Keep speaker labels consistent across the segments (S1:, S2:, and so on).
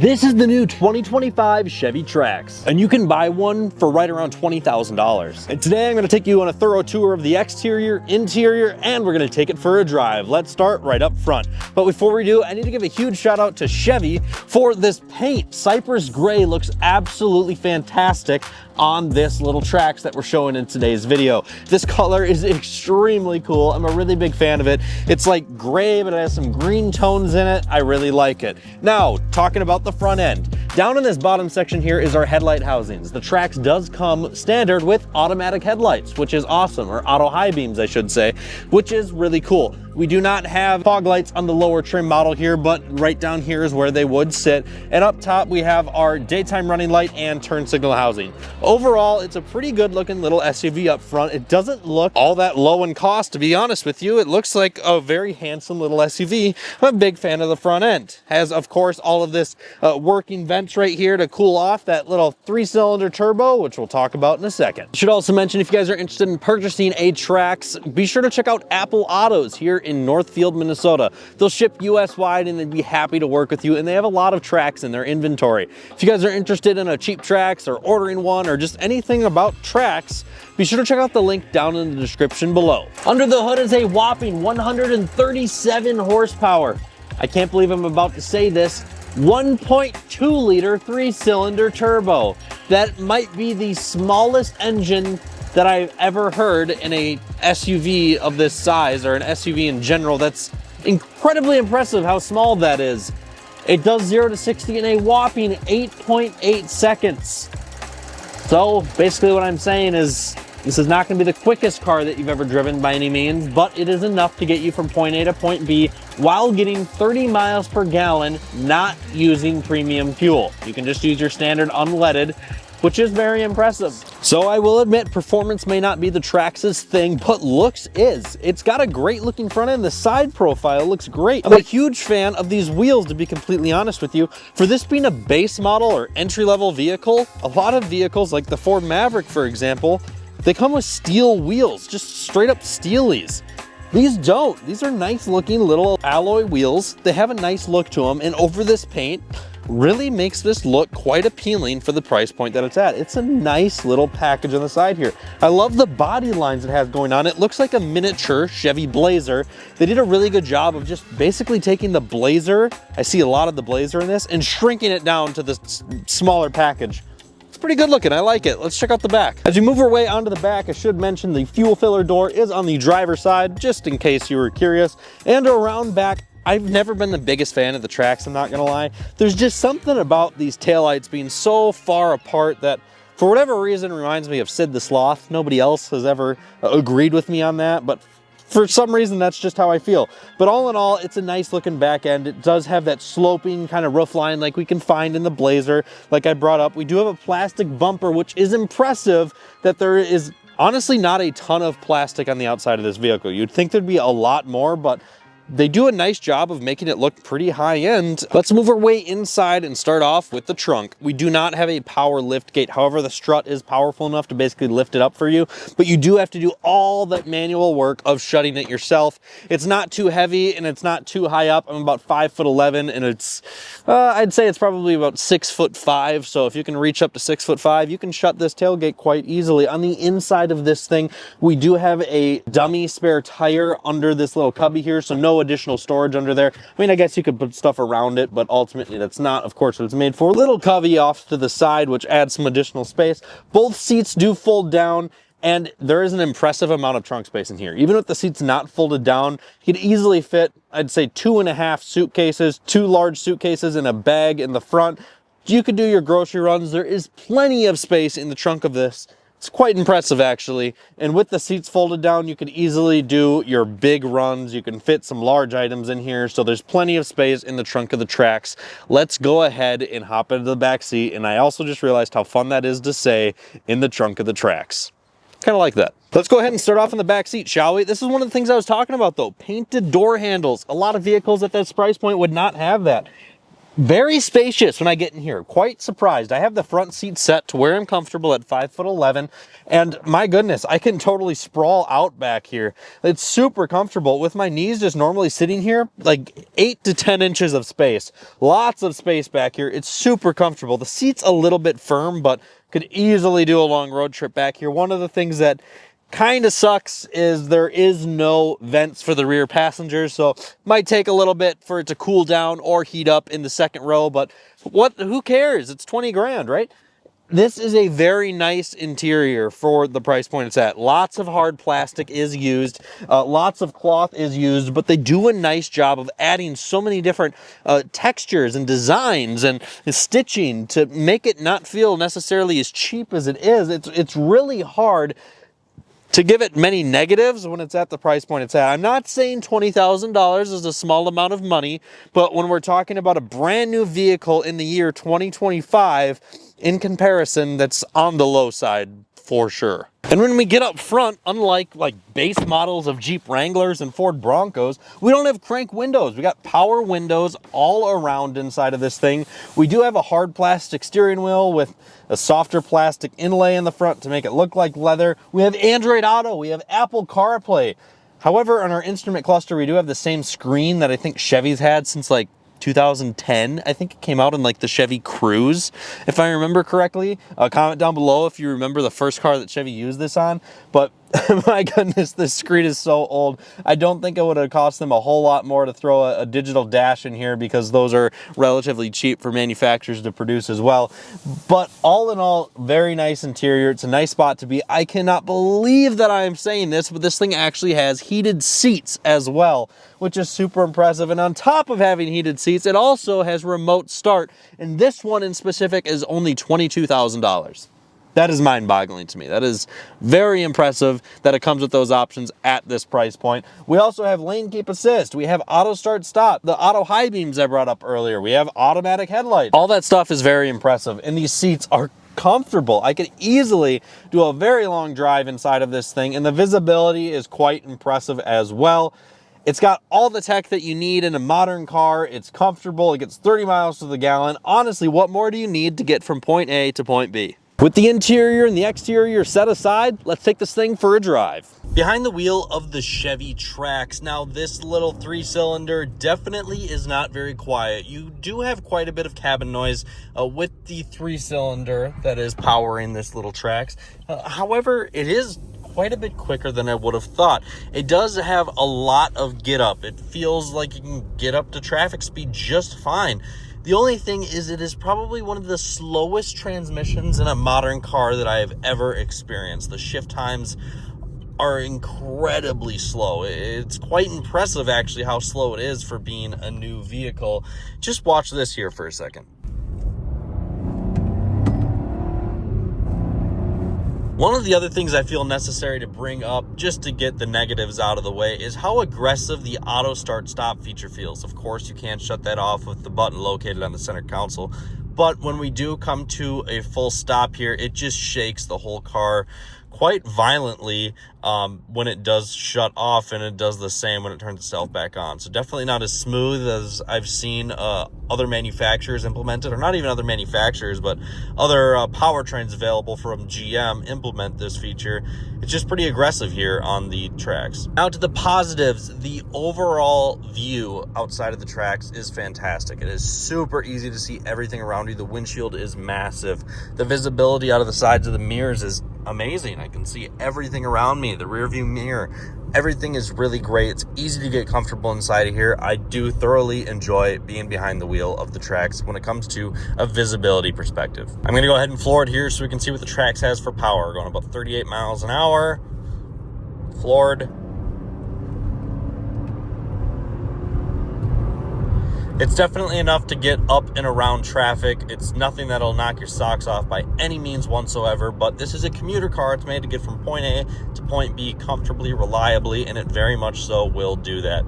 S1: This is the new 2025 Chevy Trax, and you can buy one for right around $20,000. And today I'm going to take you on a thorough tour of the exterior, interior, and we're going to take it for a drive. Let's start right up front. But before we do, I need to give a huge shout out to Chevy for this paint. Cypress gray looks absolutely fantastic on this little Trax that we're showing in today's video. This color is extremely cool. I'm a really big fan of it. It's like gray, but it has some green tones in it. I really like it. Now, talking about the front end. Down in this bottom section here is our headlight housings. The Trax does come standard with automatic headlights, which is awesome, or auto high beams, I should say, which is really cool. We do not have fog lights on the lower trim model here, but right down here is where they would sit. And up top, we have our daytime running light and turn signal housing. Overall, it's a pretty good looking little SUV up front. It doesn't look all that low in cost, to be honest with you. It looks like a very handsome little SUV. I'm a big fan of the front end. Has, of course, all of this working vents right here to cool off that little 3-cylinder turbo, which we'll talk about in a second. Should also mention, if you guys are interested in purchasing a Trax, be sure to check out Apple Autos here in Northfield, Minnesota. They'll ship US wide and they'd be happy to work with you, and they have a lot of Trax in their inventory. If you guys are interested in a cheap Trax or ordering one or just anything about Trax, be sure to check out the link down in the description below. Under the hood is a whopping 137 horsepower. I can't believe I'm about to say this. 1.2 liter 3-cylinder turbo. That might be the smallest engine that I've ever heard in a SUV of this size, or an SUV in general. That's incredibly impressive how small that is. It does 0 to 60 in a whopping 8.8 seconds. So basically what I'm saying is, this is not going to be the quickest car that you've ever driven by any means, but it is enough to get you from point A to point B while getting 30 miles per gallon, not using premium fuel. You can just use your standard unleaded, which is very impressive. So I will admit, performance may not be the Trax's thing, but looks is. It's got a great looking front end. The side profile looks great. I'm a huge fan of these wheels, to be completely honest with you. For this being a base model or entry-level vehicle, a lot of vehicles like the Ford Maverick, for example, they come with steel wheels, just straight up steelies. These don't. These are nice looking little alloy wheels. They have a nice look to them, and over this paint really makes this look quite appealing for the price point that it's at. It's a nice little package on the side here. I love the body lines it has going on. It looks like a miniature Chevy Blazer. They did a really good job of just basically taking the Blazer, I see a lot of the Blazer in this, and shrinking it down to this smaller package. Pretty good looking. I like it. Let's check out the back. As you move our way onto the back, I should mention the fuel filler door is on the driver's side, just in case you were curious. And around back, I've never been the biggest fan of the Trax, I'm not gonna lie. There's just something about these taillights being so far apart that, for whatever reason, reminds me of Sid the Sloth. Nobody else has ever agreed with me on that, but for some reason, that's just how I feel. But all in all, it's a nice looking back end. It does have that sloping kind of roof line like we can find in the Blazer, like I brought up. We do have a plastic bumper, which is impressive that there is honestly not a ton of plastic on the outside of this vehicle. You'd think there'd be a lot more, but they do a nice job of making it look pretty high end. Let's move our way inside and start off with the trunk. We do not have a power lift gate. However, the strut is powerful enough to basically lift it up for you, but you do have to do all that manual work of shutting it yourself. It's not too heavy and it's not too high up. I'm about 5'11", and it's, I'd say it's probably about 6'5". So if you can reach up to 6'5", you can shut this tailgate quite easily. On the inside of this thing, we do have a dummy spare tire under this little cubby here, so no additional storage under there. I mean, I guess you could put stuff around it, but ultimately that's not, of course, what it's made for. Little cubby off to the side, which adds some additional space. Both seats do fold down, and there is an impressive amount of trunk space in here. Even with the seats not folded down, you could easily fit, I'd say, 2.5 suitcases, 2 large suitcases, and a bag in the front. You could do your grocery runs. There is plenty of space in the trunk of this. It's quite impressive, actually. And with the seats folded down, you could easily do your big runs. You can fit some large items in here. So there's plenty of space in the trunk of the Trax. Let's go ahead and hop into the back seat. And I also just realized how fun that is to say, in the trunk of the Trax. Kind of like that. Let's go ahead and start off in the back seat, shall we? This is one of the things I was talking about, though. Painted door handles. A lot of vehicles at this price point would not have that. Very spacious when I get in here. Quite surprised. I have the front seat set to where I'm comfortable at 5'11", and my goodness, I can totally sprawl out back here. It's super comfortable with my knees just normally sitting here, like 8 to 10 inches of space. Lots of space back here. It's super comfortable. The seat's a little bit firm, but could easily do a long road trip back here. One of the things that kind of sucks is there is no vents for the rear passengers, so might take a little bit for it to cool down or heat up in the second row, but who cares? It's 20 grand, right? This is a very nice interior for the price point it's at. Lots of hard plastic is used, lots of cloth is used, but they do a nice job of adding so many different textures and designs and stitching to make it not feel necessarily as cheap as it is. It's really hard to give it many negatives when it's at the price point it's at. I'm not saying $20,000 is a small amount of money, but when we're talking about a brand new vehicle in the year 2025, in comparison, that's on the low side for sure. And when we get up front, unlike like base models of Jeep Wranglers and Ford Broncos, we don't have crank windows. We got power windows all around inside of this thing. We do have a hard plastic steering wheel with a softer plastic inlay in the front to make it look like leather. We have Android Auto, we have Apple CarPlay. However, on our instrument cluster, we do have the same screen that I think Chevy's had since like 2010. I think it came out in like the Chevy Cruze, if I remember correctly. Comment down below if you remember the first car that Chevy used this on. But my goodness, this screen is so old. I don't think it would have cost them a whole lot more to throw a digital dash in here, because those are relatively cheap for manufacturers to produce as well. But all in all, very nice interior. It's a nice spot to be. I cannot believe that I am saying this, but this thing actually has heated seats as well, which is super impressive. And on top of having heated seats, it also has remote start. And this one in specific is only $22,000. That is mind-boggling to me. That is very impressive that it comes with those options at this price point. We also have lane keep assist. We have auto start stop. The auto high beams I brought up earlier. We have automatic headlights. All that stuff is very impressive. And these seats are comfortable. I could easily do a very long drive inside of this thing. And the visibility is quite impressive as well. It's got all the tech that you need in a modern car. It's comfortable. It gets 30 miles to the gallon. Honestly, what more do you need to get from point A to point B? With the interior and the exterior set aside, let's take this thing for a drive. Behind the wheel of the Chevy Trax. Now, this little 3-cylinder definitely is not very quiet. You do have quite a bit of cabin noise with the 3-cylinder that is powering this little Trax. However, it is quite a bit quicker than I would have thought. It does have a lot of get up. It feels like you can get up to traffic speed just fine. The only thing is, it is probably one of the slowest transmissions in a modern car that I have ever experienced. The shift times are incredibly slow. It's quite impressive, actually, how slow it is for being a new vehicle. Just watch this here for a second. One of the other things I feel necessary to bring up, just to get the negatives out of the way, is how aggressive the auto start stop feature feels. Of course, you can't shut that off with the button located on the center console, but when we do come to a full stop here, it just shakes the whole car quite violently when it does shut off, and it does the same when it turns itself back on. So definitely not as smooth as I've seen other manufacturers implement it, or not even other manufacturers, but other powertrains available from GM implement this feature. It's just pretty aggressive here on the Trax. Now to the positives, the overall view outside of the Trax is fantastic. It is super easy to see everything around you. The windshield is massive. The visibility out of the sides of the mirrors is amazing. I can see everything around me. The rear view mirror, everything is really great. It's easy to get comfortable inside of here. I do thoroughly enjoy being behind the wheel of the Trax when it comes to a visibility perspective. I'm going to go ahead and floor it here so we can see what the Trax has for power. Going about 38 miles an hour. Floored. It's definitely enough to get up and around traffic. It's nothing that'll knock your socks off by any means whatsoever, but this is a commuter car. It's made to get from point A to point B comfortably, reliably, and it very much so will do that.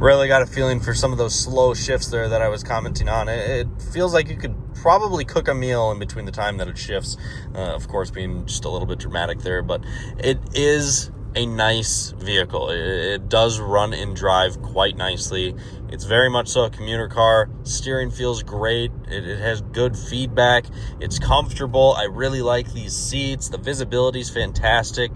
S1: Really got a feeling for some of those slow shifts there that I was commenting on. It feels like you could probably cook a meal in between the time that it shifts. Of course, being just a little bit dramatic there, but it is a nice vehicle. It does run and drive quite nicely. It's very much so a commuter car. Steering feels great. It has good feedback. It's comfortable. I really like these seats. The visibility is fantastic.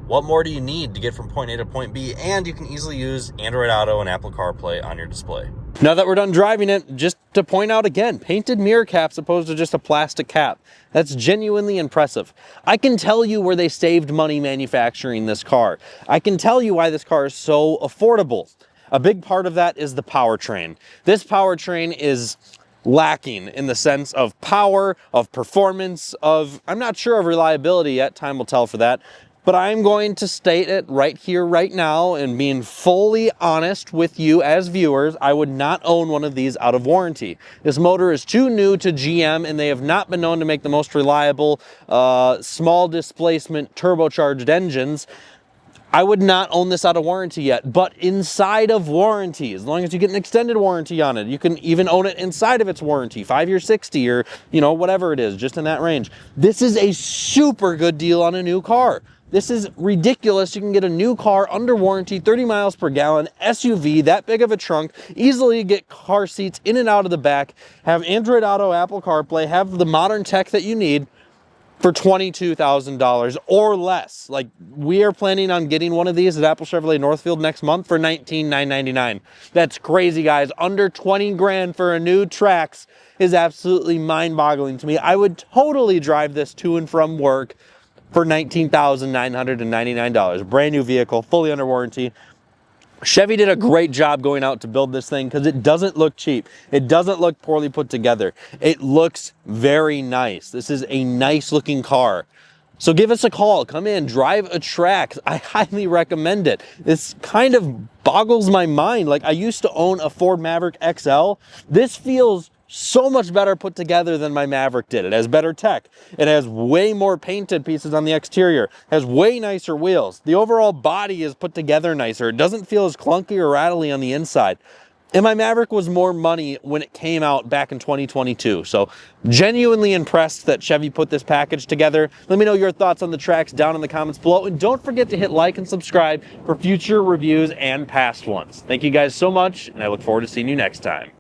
S1: What more do you need to get from point A to point B? And you can easily use Android Auto and Apple CarPlay on your display. Now that we're done driving it, just to point out again, painted mirror caps opposed to just a plastic cap. That's genuinely impressive. I can tell you where they saved money manufacturing this car. I can tell you why this car is so affordable. A big part of that is the powertrain. This powertrain is lacking in the sense of power, of performance, of, I'm not sure of reliability yet, time will tell for that. But I'm going to state it right here, right now, and being fully honest with you as viewers, I would not own one of these out of warranty. This motor is too new to GM, and they have not been known to make the most reliable, small displacement turbocharged engines. I would not own this out of warranty yet, but inside of warranty, as long as you get an extended warranty on it, you can even own it inside of its warranty, 5 years, 60, or, you know, whatever it is, just in that range. This is a super good deal on a new car. This is ridiculous. You can get a new car under warranty, 30 miles per gallon, SUV, that big of a trunk, easily get car seats in and out of the back, have Android Auto, Apple CarPlay, have the modern tech that you need for $22,000 or less. Like, we are planning on getting one of these at Apple Chevrolet Northfield next month for $19,999. That's crazy, guys. Under 20 grand for a new Trax is absolutely mind-boggling to me. I would totally drive this to and from work for $19,999. Brand new vehicle, fully under warranty. Chevy did a great job going out to build this thing because it doesn't look cheap. It doesn't look poorly put together. It looks very nice. This is a nice looking car. So give us a call, come in, drive a Trax. I highly recommend it. This kind of boggles my mind. Like, I used to own a Ford Maverick XL. This feels so much better put together than my Maverick did. It has better tech. It has way more painted pieces on the exterior. It has way nicer wheels. The overall body is put together nicer. It doesn't feel as clunky or rattly on the inside. And my Maverick was more money when it came out back in 2022. So genuinely impressed that Chevy put this package together. Let me know your thoughts on the Trax down in the comments below. And don't forget to hit like and subscribe for future reviews and past ones. Thank you guys so much, and I look forward to seeing you next time.